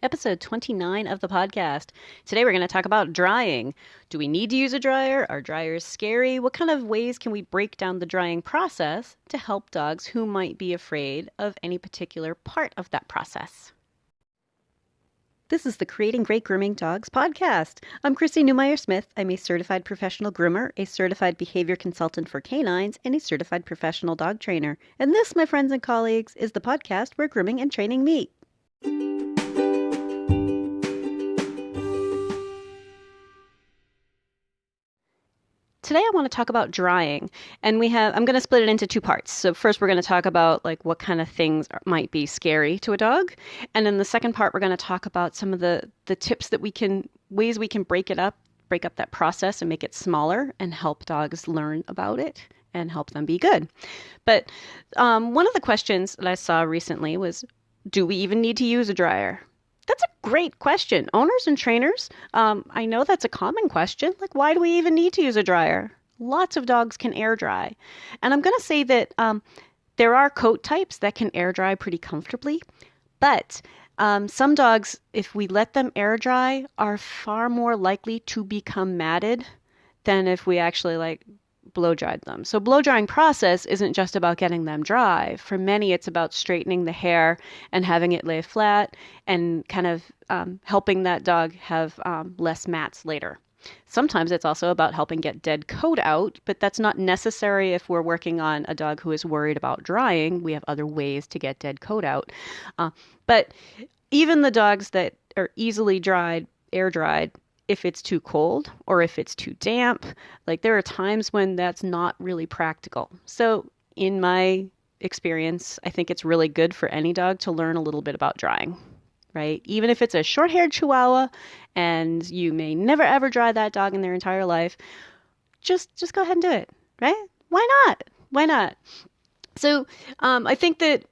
episode 29 of the podcast. Today we're going to talk about drying. Do we need to use a dryer? Are dryers scary? What kind of ways can we break down the drying process to help dogs who might be afraid of any particular part of that process? This is the Creating Great Grooming Dogs podcast. I'm Chrissy Newmeyer-Smith. I'm a certified professional groomer, a certified behavior consultant for canines, and a certified professional dog trainer. And this, my friends and colleagues, is the podcast where grooming and training meet. Today I want to talk about drying, and I'm going to split it into two parts. So first we're going to talk about what kind of things might be scary to a dog. And in the second part, we're going to talk about some of the tips that ways we can break up that process and make it smaller and help dogs learn about it and help them be good. But one of the questions that I saw recently was, do we even need to use a dryer? That's a great question. Owners and trainers, I know that's a common question. Why do we even need to use a dryer? Lots of dogs can air dry. And I'm going to say that there are coat types that can air dry pretty comfortably. But some dogs, if we let them air dry, are far more likely to become matted than if we actually blow dried them. So blow drying process isn't just about getting them dry. For many, it's about straightening the hair and having it lay flat and kind of helping that dog have less mats later. Sometimes it's also about helping get dead coat out, but that's not necessary if we're working on a dog who is worried about drying. We have other ways to get dead coat out. But even the dogs that are easily air dried, if it's too cold or if it's too damp, there are times when that's not really practical. So in my experience, I think it's really good for any dog to learn a little bit about drying, right? Even if it's a short-haired Chihuahua and you may never ever dry that dog in their entire life, just go ahead and do it, right? Why not? Why not? So I think that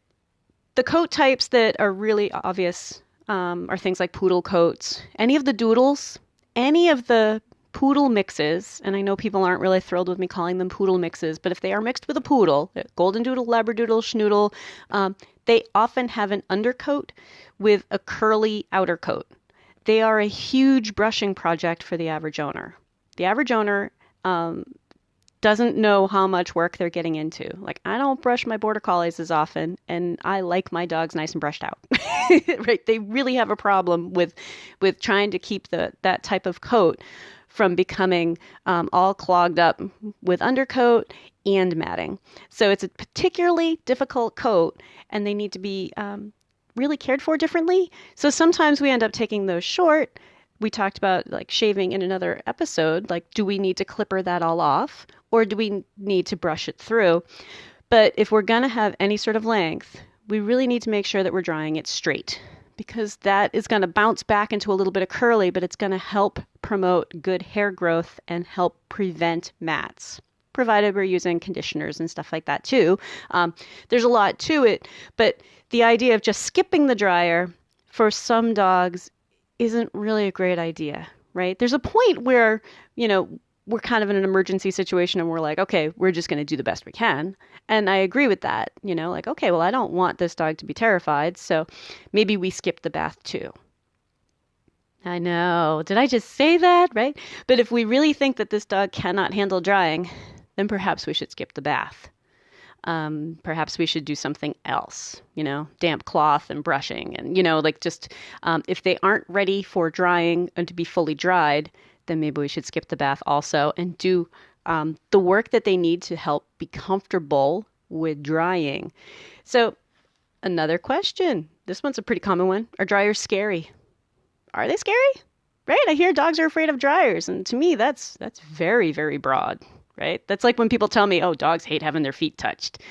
the coat types that are really obvious are things like poodle coats, any of the doodles, any of the poodle mixes, and I know people aren't really thrilled with me calling them poodle mixes, but if they are mixed with a poodle, golden doodle, labradoodle, schnoodle, they often have an undercoat with a curly outer coat. They are a huge brushing project for the average owner. The average owner doesn't know how much work they're getting into. I don't brush my border collies as often, and I like my dogs nice and brushed out. Right? They really have a problem with trying to keep that type of coat from becoming all clogged up with undercoat and matting. So it's a particularly difficult coat, and they need to be really cared for differently. So sometimes we end up taking those short. We talked about shaving in another episode. Do we need to clipper that all off, or do we need to brush it through? But if we're going to have any sort of length, we really need to make sure that we're drying it straight, because that is going to bounce back into a little bit of curly, but it's going to help promote good hair growth and help prevent mats, provided we're using conditioners and stuff like that too. There's a lot to it, but the idea of just skipping the dryer for some dogs isn't really a great idea, right? There's a point where, we're kind of in an emergency situation and we're like, okay, we're just going to do the best we can. And I agree with that, okay, well, I don't want this dog to be terrified, so maybe we skip the bath too. I know, did I just say that, right? But if we really think that this dog cannot handle drying, then perhaps we should skip the bath. Perhaps we should do something else, damp cloth and brushing and, if they aren't ready for drying and to be fully dried, then maybe we should skip the bath also and do the work that they need to help be comfortable with drying. So another question. This one's a pretty common one. Are dryers scary? Are they scary? Right? I hear dogs are afraid of dryers. And to me, that's very, very broad. Right? That's like when people tell me, oh, dogs hate having their feet touched.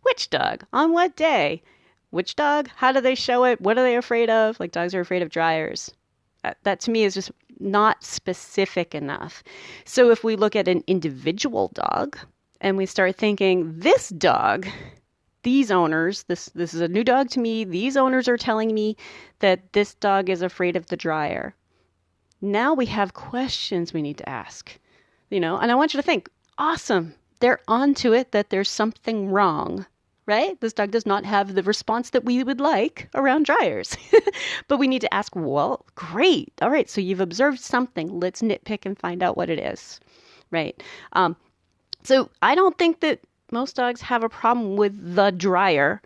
Which dog? On what day? Which dog? How do they show it? What are they afraid of? Dogs are afraid of dryers. That to me is just not specific enough. So if we look at an individual dog and we start thinking, this dog, these owners, this is a new dog to me. These owners are telling me that this dog is afraid of the dryer. Now we have questions we need to ask. And I want you to think, awesome, they're onto it that there's something wrong. right? This dog does not have the response that we would like around dryers. But we need to ask, well, great. All right, so you've observed something. Let's nitpick and find out what it is, right? So I don't think that most dogs have a problem with the dryer.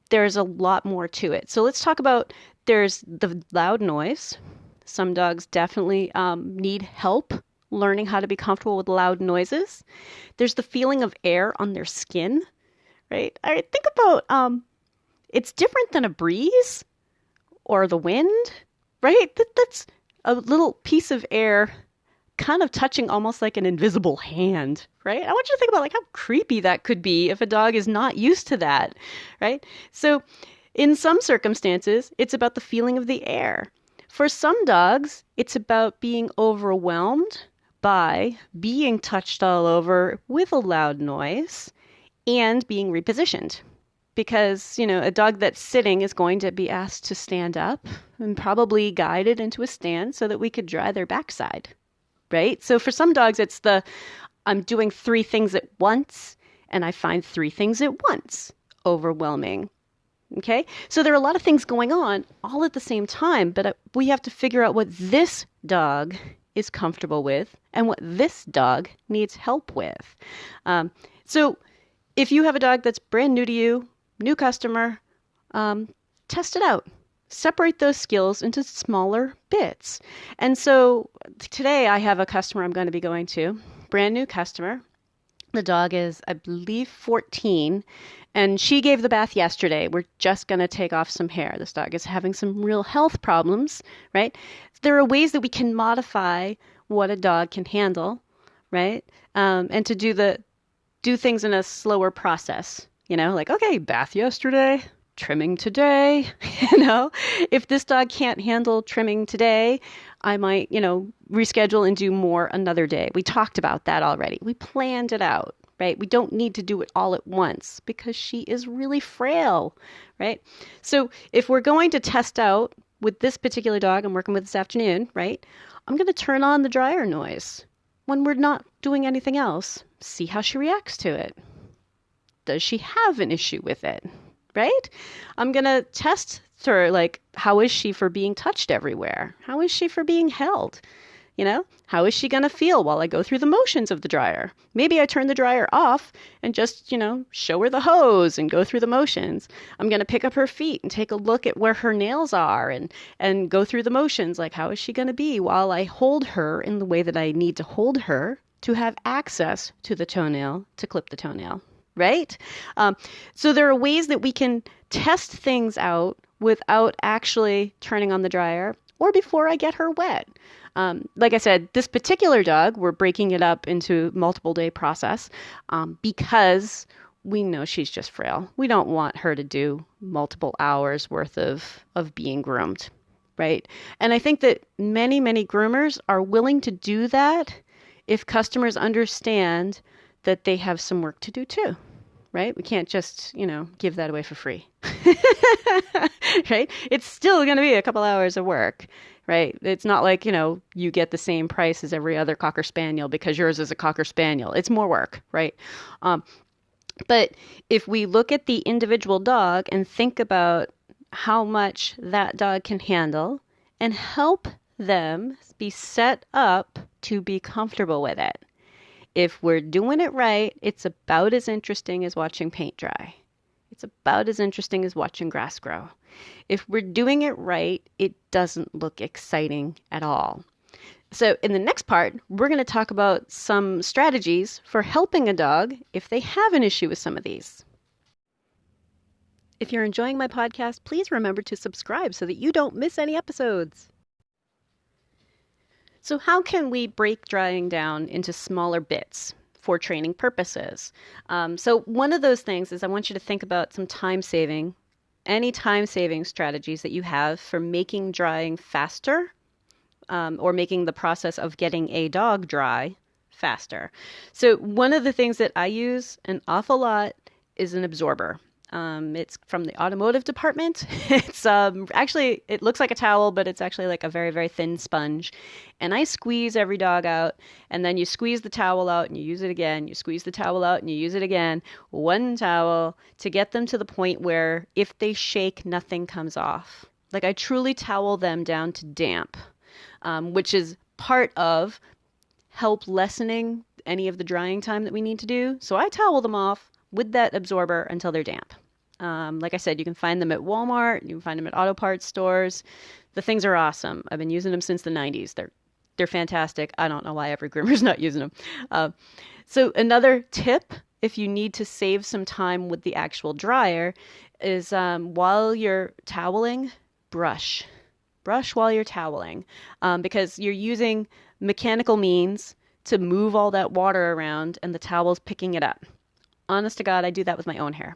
There's a lot more to it. So let's talk about there's the loud noise. Some dogs definitely need help learning how to be comfortable with loud noises. There's the feeling of air on their skin, right? All right, think about it's different than a breeze or the wind, right? That's a little piece of air kind of touching almost like an invisible hand, right? I want you to think about like how creepy that could be if a dog is not used to that, right? So in some circumstances, it's about the feeling of the air. For some dogs, it's about being overwhelmed by being touched all over with a loud noise and being repositioned. Because, a dog that's sitting is going to be asked to stand up and probably guided into a stand so that we could dry their backside, right? So for some dogs, it's I'm doing 3 things at once and I find 3 things at once overwhelming. Okay? So there are a lot of things going on all at the same time, but we have to figure out what this dog is comfortable with and what this dog needs help with. So if you have a dog that's brand new to you, new customer, test it out. Separate those skills into smaller bits. And so today I have a customer I'm going to be going to, brand new customer. The dog is, I believe, 14, and she gave the bath yesterday. We're just going to take off some hair. This dog is having some real health problems, right? There are ways that we can modify what a dog can handle, right? And to do things in a slower process, like, okay, bath yesterday, trimming today. If this dog can't handle trimming today, I might, reschedule and do more another day. We talked about that already. We planned it out, right? We don't need to do it all at once because she is really frail, right? So if we're going to test out with this particular dog I'm working with this afternoon, right? I'm going to turn on the dryer noise when we're not doing anything else. See how she reacts to it. Does she have an issue with it? Right? I'm going to test her, like, how is she for being touched everywhere? How is she for being held? How is she going to feel while I go through the motions of the dryer? Maybe I turn the dryer off and just, show her the hose and go through the motions. I'm going to pick up her feet and take a look at where her nails are and go through the motions. Like, how is she going to be while I hold her in the way that I need to hold her to have access to the toenail to clip the toenail? Right? So there are ways that we can test things out without actually turning on the dryer or before I get her wet. Like I said, this particular dog, we're breaking it up into multiple day process because we know she's just frail. We don't want her to do multiple hours worth of being groomed, right? And I think that many, many groomers are willing to do that if customers understand that they have some work to do too. Right? We can't just, give that away for free. Right? It's still going to be a couple hours of work, right? It's not like, you get the same price as every other Cocker Spaniel because yours is a Cocker Spaniel. It's more work, right? But if we look at the individual dog and think about how much that dog can handle and help them be set up to be comfortable with it. If we're doing it right, it's about as interesting as watching paint dry. It's about as interesting as watching grass grow. If we're doing it right, it doesn't look exciting at all. So in the next part, we're going to talk about some strategies for helping a dog if they have an issue with some of these. If you're enjoying my podcast, please remember to subscribe so that you don't miss any episodes. So how can we break drying down into smaller bits for training purposes? So one of those things is I want you to think about some any time-saving strategies that you have for making drying faster or making the process of getting a dog dry faster. So one of the things that I use an awful lot is an absorber. It's from the automotive department. It's actually, it looks like a towel, but it's actually like a very, very thin sponge. And I squeeze every dog out, and then you squeeze the towel out and you use it again. You squeeze the towel out and you use it again. One towel to get them to the point where if they shake, nothing comes off. Like I truly towel them down to damp, which is part of help lessening any of the drying time that we need to do. So I towel them off with that absorber until they're damp. Like I said, you can find them at Walmart. You can find them at auto parts stores. The things are awesome. I've been using them since the 90s. They're fantastic. I don't know why every groomer's not using them. So another tip, if you need to save some time with the actual dryer, is while you're toweling, brush. Brush while you're toweling, because you're using mechanical means to move all that water around and the towel's picking it up. Honest to God, I do that with my own hair,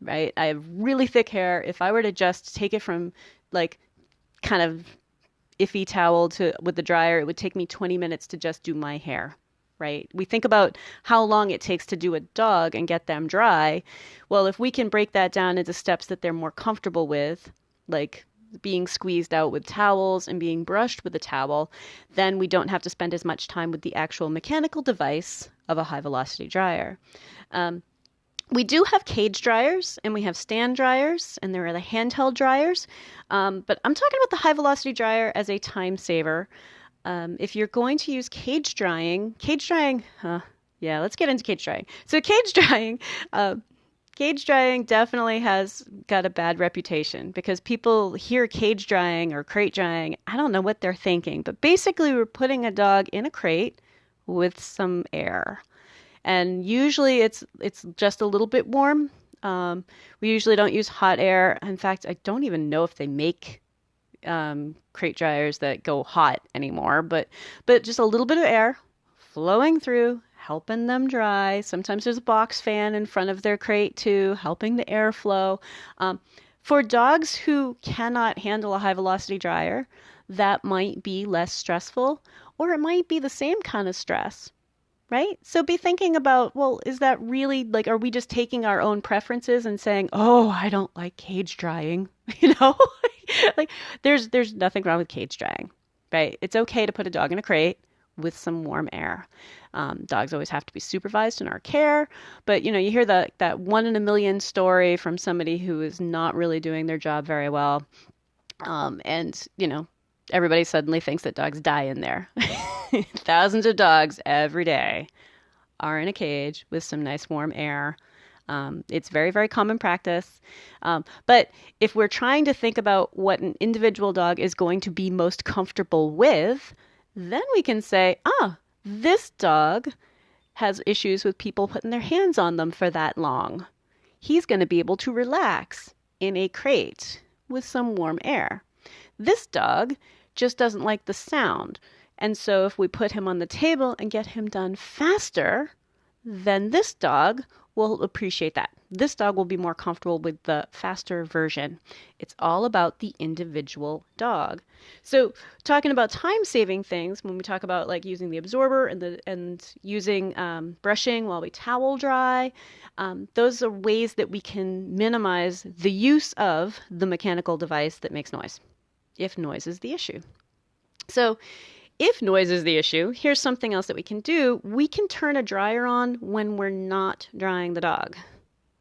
right? I have really thick hair. If I were to just take it from like kind of iffy towel to with the dryer, it would take me 20 minutes to just do my hair, right? We think about how long it takes to do a dog and get them dry. Well, if we can break that down into steps that they're more comfortable with, like being squeezed out with towels and being brushed with a towel, then we don't have to spend as much time with the actual mechanical device of a high velocity dryer. We do have cage dryers and we have stand dryers and there are the handheld dryers. But I'm talking about the high velocity dryer as a time saver. If you're going to use yeah, let's get into cage drying. So cage drying definitely has got a bad reputation because people hear cage drying or crate drying. I don't know what they're thinking, but basically we're putting a dog in a crate with some air. And usually it's just a little bit warm. We usually don't use hot air. In fact, I don't even know if they make crate dryers that go hot anymore, but just a little bit of air flowing through, helping them dry. Sometimes there's a box fan in front of their crate too, helping the airflow. For dogs who cannot handle a high velocity dryer, that might be less stressful, or it might be the same kind of stress, right? So be thinking about, well, is that really like, are we just taking our own preferences and saying, oh, I don't like cage drying, you know? Like there's nothing wrong with cage drying, right? It's okay to put a dog in a crate with some warm air. Dogs always have to be supervised in our care, but you know, you hear that 1 in a million story from somebody who is not really doing their job very well. And you know, everybody suddenly thinks that dogs die in there. Thousands of dogs every day are in a cage with some nice warm air. It's very, very common practice. But if we're trying to think about what an individual dog is going to be most comfortable with, then we can say, this dog has issues with people putting their hands on them for that long. He's going to be able to relax in a crate with some warm air. This dog just doesn't like the sound. And so if we put him on the table and get him done faster, then this dog will appreciate that. This dog will be more comfortable with the faster version. It's all about the individual dog. So talking about time-saving things, when we talk about like using the absorber and using brushing while we towel dry, those are ways that we can minimize the use of the mechanical device that makes noise, if noise is the issue. So if noise is the issue, here's something else that we can do. We can turn a dryer on when we're not drying the dog.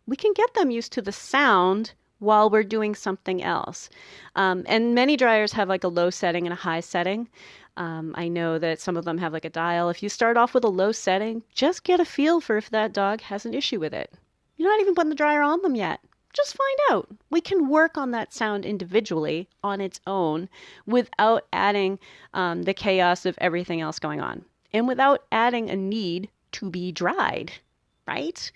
We can get them used to the sound while we're doing something else. And many dryers have like a low setting and a high setting. I know that some of them have like a dial. If you start off with a low setting, just get a feel for if that dog has an issue with it. You're not even putting the dryer on them yet. Just find out. We can work on that sound individually on its own without adding the chaos of everything else going on and without adding a need to be dried, right?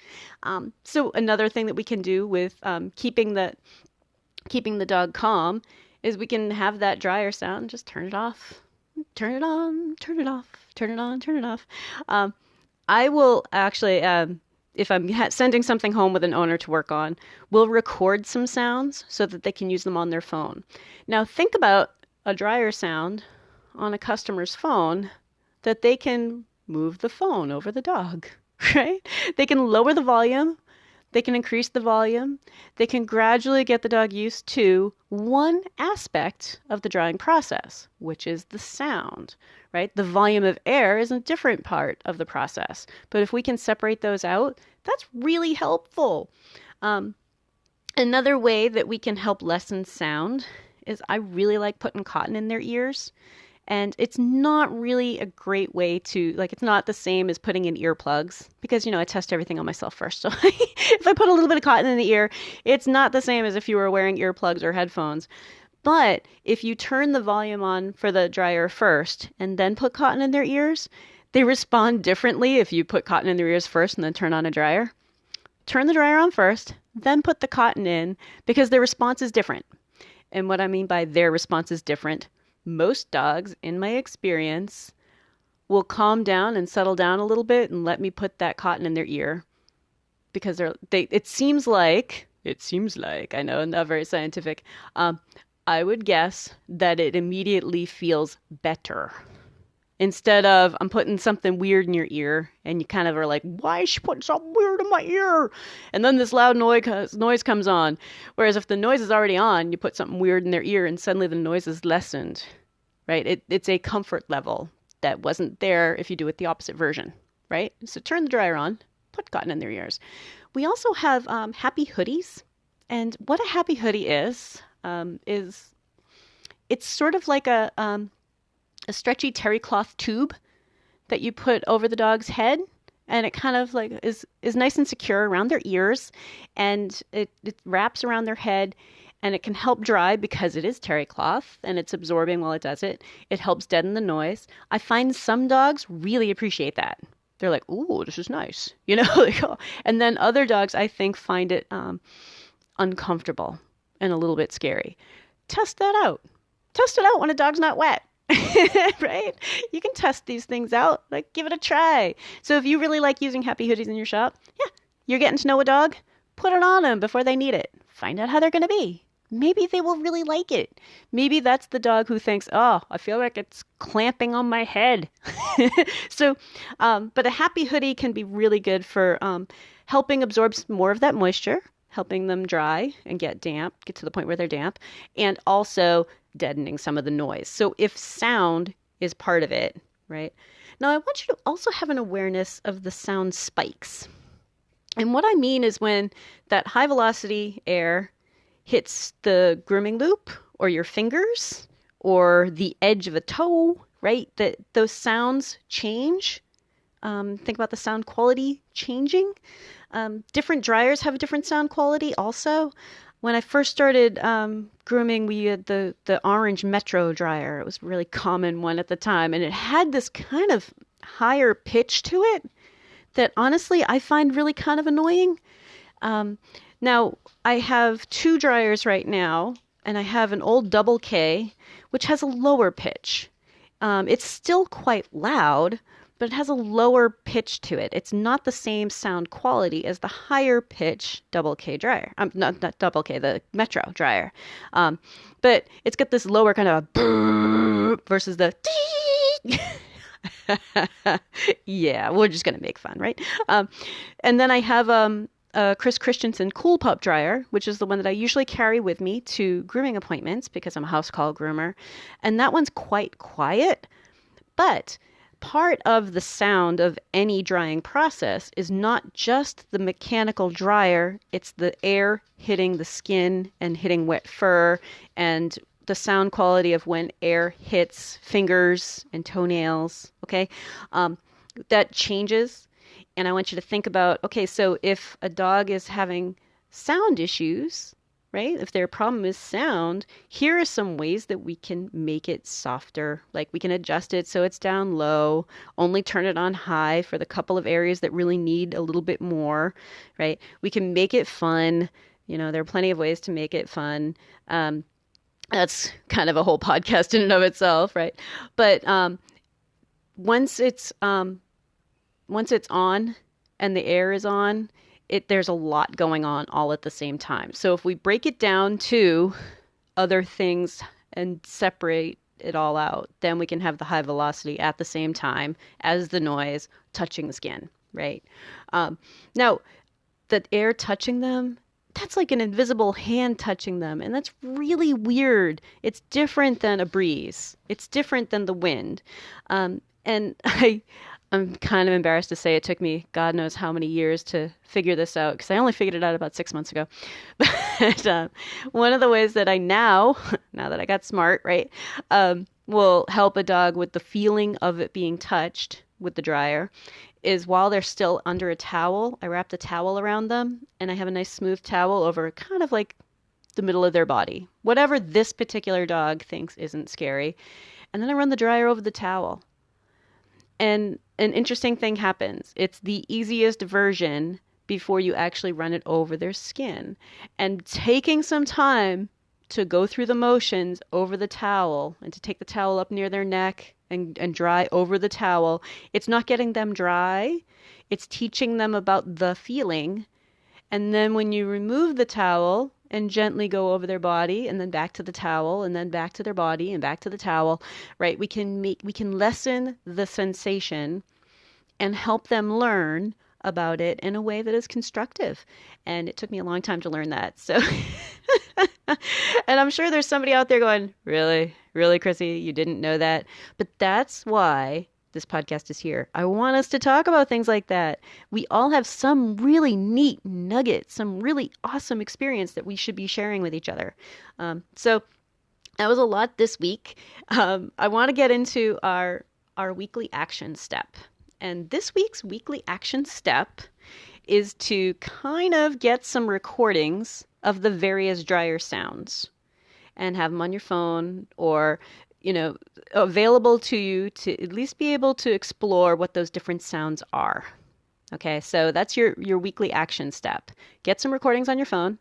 So another thing that we can do with keeping the dog calm is we can have that dryer sound. Just turn it off, turn it on, turn it off, turn it on, turn it off. I will actually... if I'm sending something home with an owner to work on, we'll record some sounds so that they can use them on their phone. Now think about a dryer sound on a customer's phone that they can move the phone over the dog, right? They can lower the volume. They can increase the volume. They can gradually get the dog used to one aspect of the drying process, which is the sound, right? The volume of air is a different part of the process. But if we can separate those out, that's really helpful. Um, Another way that we can help lessen sound is I really like putting cotton in their ears. And it's not really a great way to, like, it's not the same as putting in earplugs because, I test everything on myself first. So if I put a little bit of cotton in the ear, it's not the same as if you were wearing earplugs or headphones. But if you turn the volume on for the dryer first and then put cotton in their ears, they respond differently if you put cotton in their ears first and then turn on a dryer. Turn the dryer on first, then put the cotton in because their response is different. And what I mean by their response is different, most dogs, in my experience, will calm down and settle down a little bit and let me put that cotton in their ear because it seems like, I know, not very scientific. I would guess that it immediately feels better. Instead of I'm putting something weird in your ear and you kind of are like, why is she putting something weird in my ear? And then this loud noise comes on. Whereas if the noise is already on, you put something weird in their ear and suddenly the noise is lessened, right? It's a comfort level that wasn't there if you do it the opposite version, right? So turn the dryer on, put cotton in their ears. We also have happy hoodies. And what a happy hoodie is it's sort of like a stretchy terry cloth tube that you put over the dog's head, and it kind of like is nice and secure around their ears, and it wraps around their head, and it can help dry because it is terry cloth and it's absorbing while it does it. It helps deaden the noise. I find some dogs really appreciate that. They're like, "Ooh, this is nice," and then other dogs I think find it uncomfortable and a little bit scary. Test that out. Test it out when a dog's not wet. Right? You can test these things out. Like, give it a try. So if you really like using happy hoodies in your shop, yeah, you're getting to know a dog, put it on them before they need it. Find out how they're going to be. Maybe they will really like it. Maybe that's the dog who thinks, oh, I feel like it's clamping on my head. But a happy hoodie can be really good for helping absorb more of that moisture, helping them dry and get to the point where they're damp, and also deadening some of the noise. So if sound is part of it, right? Now I want you to also have an awareness of the sound spikes. And what I mean is when that high velocity air hits the grooming loop or your fingers or the edge of a toe, right? That those sounds change. Think about the sound quality changing. Different dryers have a different sound quality also. When I first started grooming, we had the orange Metro dryer. It was a really common one at the time, and it had this kind of higher pitch to it that honestly I find really kind of annoying. Now, I have two dryers right now, and I have an old double K, which has a lower pitch. It's still quite loud, but it has a lower pitch to it. It's not the same sound quality as the higher pitch double K dryer. Not double K, the Metro dryer. But it's got this lower kind of a versus the yeah, we're just going to make fun, right? And then I have a Chris Christensen Cool Pup dryer, which is the one that I usually carry with me to grooming appointments because I'm a house call groomer. And that one's quite quiet, but part of the sound of any drying process is not just the mechanical dryer, it's the air hitting the skin and hitting wet fur, and the sound quality of when air hits fingers and toenails, okay? That changes. And I want you to think about, okay, so if a dog is having sound issues, right? If their problem is sound, here are some ways that we can make it softer. Like we can adjust it so it's down low, only turn it on high for the couple of areas that really need a little bit more, right? We can make it fun. There are plenty of ways to make it fun. That's kind of a whole podcast in and of itself, right? But once it's on and the air is on, there's a lot going on all at the same time. So if we break it down to other things and separate it all out, then we can have the high velocity at the same time as the noise touching the skin, right? Now, the air touching them, that's like an invisible hand touching them. And that's really weird. It's different than a breeze. It's different than the wind. And I'm kind of embarrassed to say it took me God knows how many years to figure this out because I only figured it out about 6 months ago. But one of the ways that I now that I got smart, right, will help a dog with the feeling of it being touched with the dryer is while they're still under a towel, I wrap the towel around them and I have a nice smooth towel over kind of like the middle of their body, whatever this particular dog thinks isn't scary. And then I run the dryer over the towel. And an interesting thing happens. It's the easiest version before you actually run it over their skin. And taking some time to go through the motions over the towel and to take the towel up near their neck and dry over the towel, it's not getting them dry. It's teaching them about the feeling. And then when you remove the towel and gently go over their body and then back to the towel and then back to their body and back to the towel, right? We can lessen the sensation and help them learn about it in a way that is constructive. And it took me a long time to learn that. So, and I'm sure there's somebody out there going, really, really, Chrissy, you didn't know that. But that's why this podcast is here. I want us to talk about things like that. We all have some really neat nugget, some really awesome experience that we should be sharing with each other. So that was a lot this week. I want to get into our weekly action step. And this week's weekly action step is to kind of get some recordings of the various dryer sounds and have them on your phone or available to you to at least be able to explore what those different sounds are. Okay, so that's your weekly action step. Get some recordings on your phone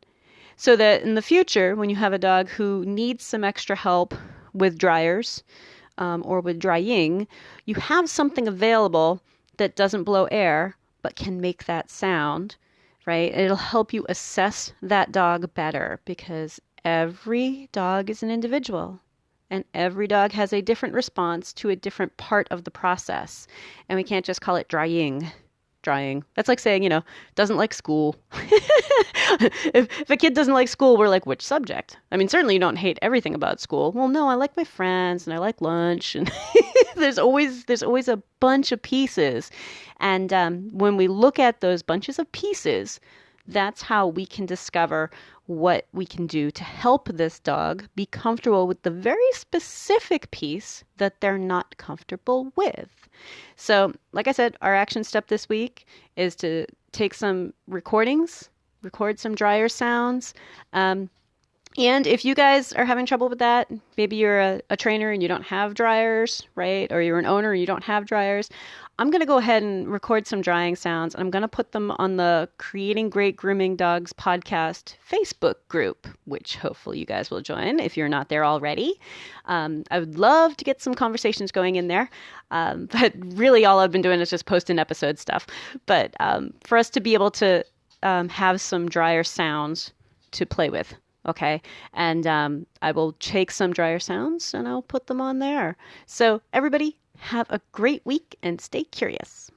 so that in the future, when you have a dog who needs some extra help with dryers or with drying, you have something available that doesn't blow air but can make that sound, right? It'll help you assess that dog better because every dog is an individual. And every dog has a different response to a different part of the process. And we can't just call it drying. That's like saying, doesn't like school. if a kid doesn't like school, we're like, which subject? I mean, certainly you don't hate everything about school. Well, no, I like my friends and I like lunch. And there's always a bunch of pieces. And when we look at those bunches of pieces, that's how we can discover what we can do to help this dog be comfortable with the very specific piece that they're not comfortable with. So, like I said, our action step this week is to take some recordings, record some dryer sounds. And if you guys are having trouble with that, maybe you're a trainer and you don't have dryers, right? Or you're an owner and you don't have dryers. I'm going to go ahead and record some drying sounds. I'm going to put them on the Creating Great Grooming Dogs podcast Facebook group, which hopefully you guys will join if you're not there already. I would love to get some conversations going in there. But really all I've been doing is just posting episode stuff. But for us to be able to have some dryer sounds to play with. Okay. And I will take some dryer sounds and I'll put them on there. So everybody have a great week and stay curious.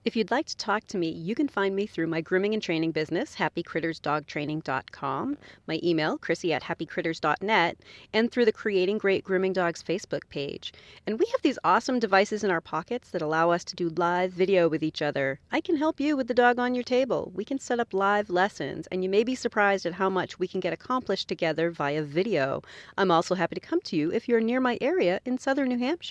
If you'd like to talk to me, you can find me through my grooming and training business, happycrittersdogtraining.com, my email, chrissy@happycritters.net, and through the Creating Great Grooming Dogs Facebook page. And we have these awesome devices in our pockets that allow us to do live video with each other. I can help you with the dog on your table. We can set up live lessons, and you may be surprised at how much we can get accomplished together via video. I'm also happy to come to you if you're near my area in southern New Hampshire.